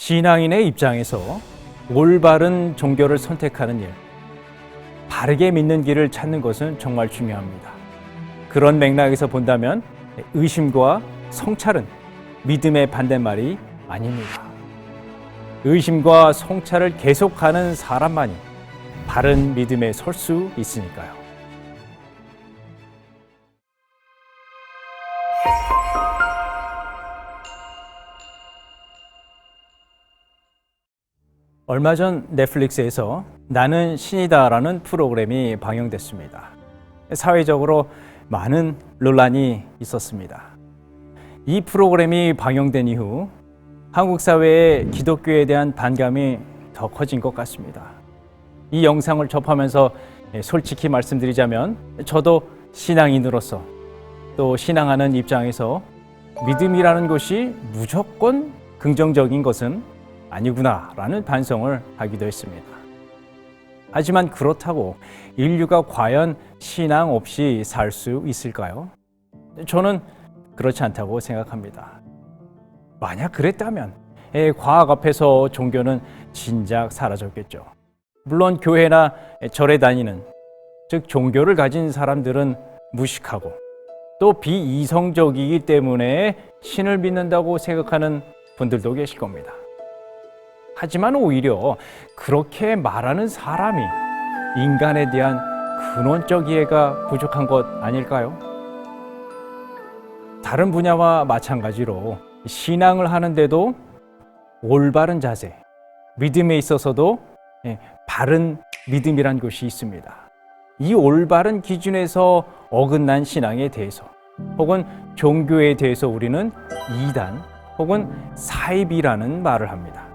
신앙인의 입장에서 올바른 종교를 선택하는 일, 바르게 믿는 길을 찾는 것은 정말 중요합니다. 그런 맥락에서 본다면 의심과 성찰은 믿음의 반대말이 아닙니다. 의심과 성찰을 계속하는 사람만이 바른 믿음에 설 수 있으니까요. 얼마 전 넷플릭스에서 나는 신이다라는 프로그램이 방영됐습니다. 사회적으로 많은 논란이 있었습니다. 이 프로그램이 방영된 이후 한국 사회의 기독교에 대한 반감이 더 커진 것 같습니다. 이 영상을 접하면서 솔직히 말씀드리자면 저도 신앙인으로서 또 신앙하는 입장에서 믿음이라는 것이 무조건 긍정적인 것은 아니구나라는 반성을 하기도 했습니다. 하지만 그렇다고 인류가 과연 신앙 없이 살 수 있을까요? 저는 그렇지 않다고 생각합니다. 만약 그랬다면 과학 앞에서 종교는 진작 사라졌겠죠. 물론 교회나 절에 다니는, 즉 종교를 가진 사람들은 무식하고 또 비이성적이기 때문에 신을 믿는다고 생각하는 분들도 계실 겁니다. 하지만 오히려 그렇게 말하는 사람이 인간에 대한 근원적 이해가 부족한 것 아닐까요? 다른 분야와 마찬가지로 신앙을 하는데도 올바른 자세, 믿음에 있어서도 바른 믿음이란 것이 있습니다. 이 올바른 기준에서 어긋난 신앙에 대해서 혹은 종교에 대해서 우리는 이단 혹은 사입이라는 말을 합니다.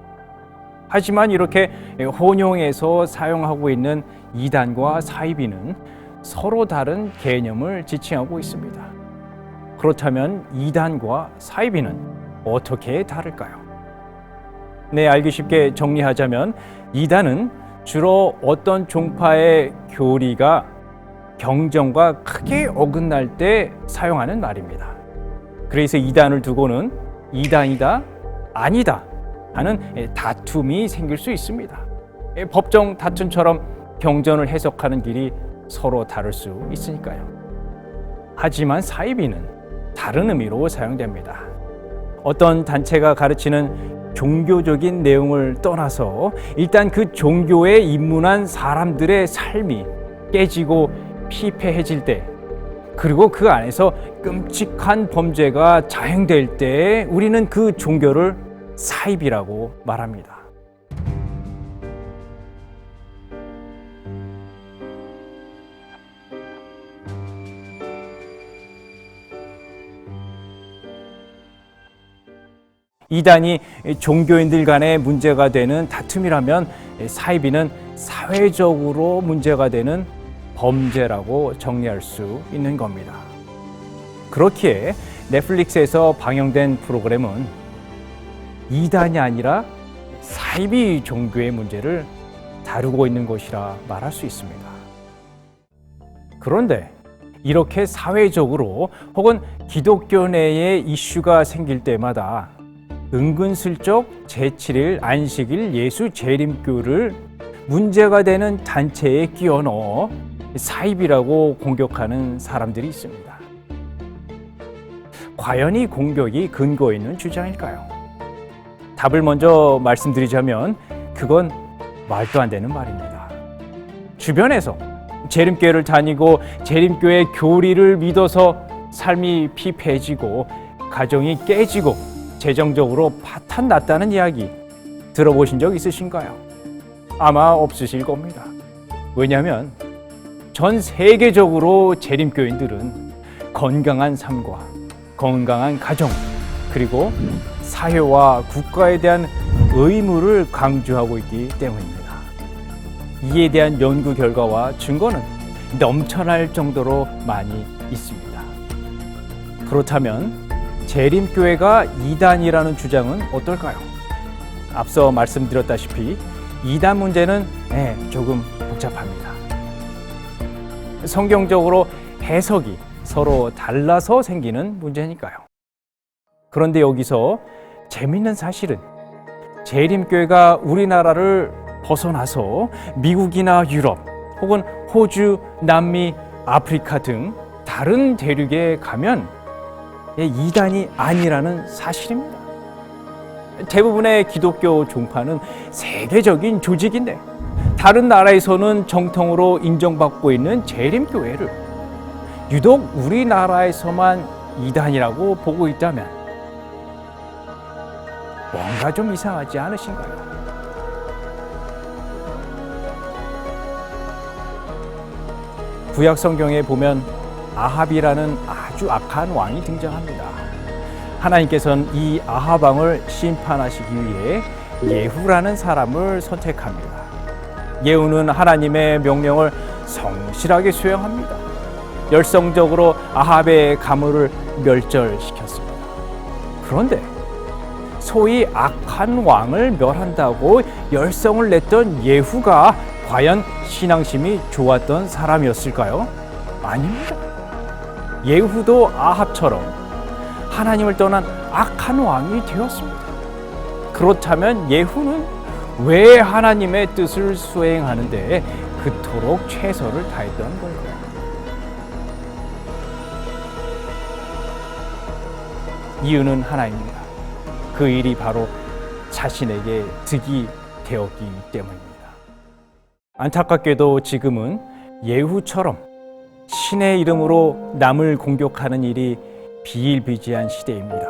하지만 이렇게 혼용해서 사용하고 있는 이단과 사이비는 서로 다른 개념을 지칭하고 있습니다. 그렇다면 이단과 사이비는 어떻게 다를까요? 알기 쉽게 정리하자면 이단은 주로 어떤 종파의 교리가 경전과 크게 어긋날 때 사용하는 말입니다. 그래서 이단을 두고는 이단이다, 아니다 하는 다툼이 생길 수 있습니다. 법정 다툼처럼 경전을 해석하는 길이 서로 다를 수 있으니까요. 하지만 사이비는 다른 의미로 사용됩니다. 어떤 단체가 가르치는 종교적인 내용을 떠나서 일단 그 종교에 입문한 사람들의 삶이 깨지고 피폐해질 때, 그리고 그 안에서 끔찍한 범죄가 자행될 때 우리는 그 종교를 사입이라고 말합니다. 이단이 종교인들 간의 문제가 되는 다툼이라면 사이비는 사회적으로 문제가 되는 범죄라고 정리할 수 있는 겁니다. 그렇기에 넷플릭스에서 방영된 프로그램은 이단이 아니라 사이비 종교의 문제를 다루고 있는 것이라 말할 수 있습니다. 그런데 이렇게 사회적으로 혹은 기독교 내에 이슈가 생길 때마다 은근슬쩍 제7일 안식일 예수 재림교를 문제가 되는 단체에 끼워 넣어 사입이라고 공격하는 사람들이 있습니다. 과연 이 공격이 근거 있는 주장일까요? 답을 먼저 말씀드리자면 그건 말도 안 되는 말입니다. 주변에서 재림교회를 다니고 재림교회 교리를 믿어서 삶이 피폐해지고 가정이 깨지고 재정적으로 파탄 났다는 이야기 들어보신 적 있으신가요? 아마 없으실 겁니다. 왜냐하면 전 세계적으로 재림교인들은 건강한 삶과 건강한 가정, 그리고 사회와 국가에 대한 의무를 강조하고 있기 때문입니다. 이에 대한 연구 결과와 증거는 넘쳐날 정도로 많이 있습니다. 그렇다면 재림교회가 이단이라는 주장은 어떨까요? 앞서 말씀드렸다시피 이단 문제는 조금 복잡합니다. 성경적으로 해석이 서로 달라서 생기는 문제니까요. 그런데 여기서 재밌는 사실은 재림교회가 우리나라를 벗어나서 미국이나 유럽 혹은 호주, 남미, 아프리카 등 다른 대륙에 가면 이단이 아니라는 사실입니다. 대부분의 기독교 종파는 세계적인 조직인데 다른 나라에서는 정통으로 인정받고 있는 재림교회를 유독 우리나라에서만 이단이라고 보고 있다면 뭔가 좀 이상하지 않으신가요? 구약 성경에 보면 아합이라는 아주 악한 왕이 등장합니다. 하나님께서는 이 아합 왕을 심판하시기 위해 예후라는 사람을 선택합니다. 예후는 하나님의 명령을 성실하게 수행합니다. 열성적으로 아합의 가문을 멸절시켰습니다. 그런데 소위 악한 왕을 멸한다고 열성을 냈던 예후가 과연 신앙심이 좋았던 사람이었을까요? 아닙니다. 예후도 아합처럼 하나님을 떠난 악한 왕이 되었습니다. 그렇다면 예후는 왜 하나님의 뜻을 수행하는데 그토록 최선을 다했던 걸까요? 이유는 하나입니다. 그 일이 바로 자신에게 득이 되었기 때문입니다. 안타깝게도 지금은 예후처럼 신의 이름으로 남을 공격하는 일이 비일비재한 시대입니다.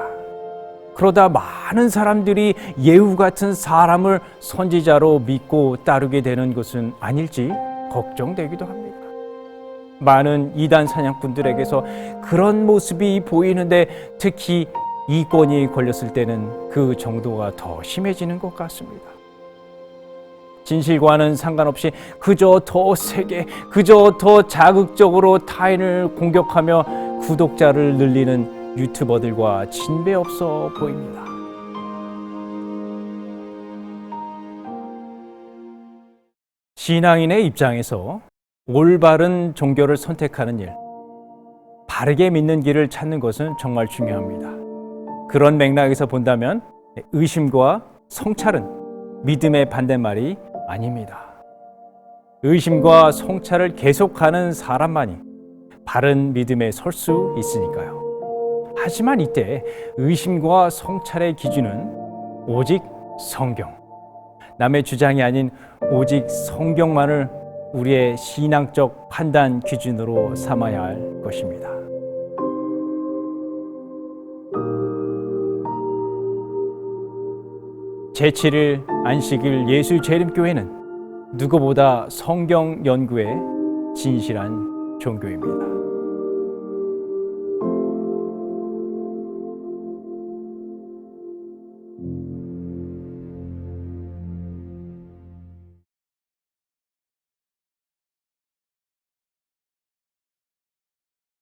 그러다 많은 사람들이 예후 같은 사람을 선지자로 믿고 따르게 되는 것은 아닐지 걱정되기도 합니다. 많은 이단 사냥꾼들에게서 그런 모습이 보이는데 특히 이권이 걸렸을 때는 그 정도가 더 심해지는 것 같습니다. 진실과는 상관없이 그저 더 세게, 그저 더 자극적으로 타인을 공격하며 구독자를 늘리는 유튜버들과 진배 없어 보입니다. 신앙인의 입장에서 올바른 종교를 선택하는 일, 바르게 믿는 길을 찾는 것은 정말 중요합니다. 그런 맥락에서 본다면 의심과 성찰은 믿음의 반대말이 아닙니다. 의심과 성찰을 계속하는 사람만이 바른 믿음에 설 수 있으니까요. 하지만 이때 의심과 성찰의 기준은 오직 성경, 남의 주장이 아닌 오직 성경만을 우리의 신앙적 판단 기준으로 삼아야 할 것입니다. 제7일 안식일 예수 재림교회는 누구보다 성경 연구에 진실한 종교입니다.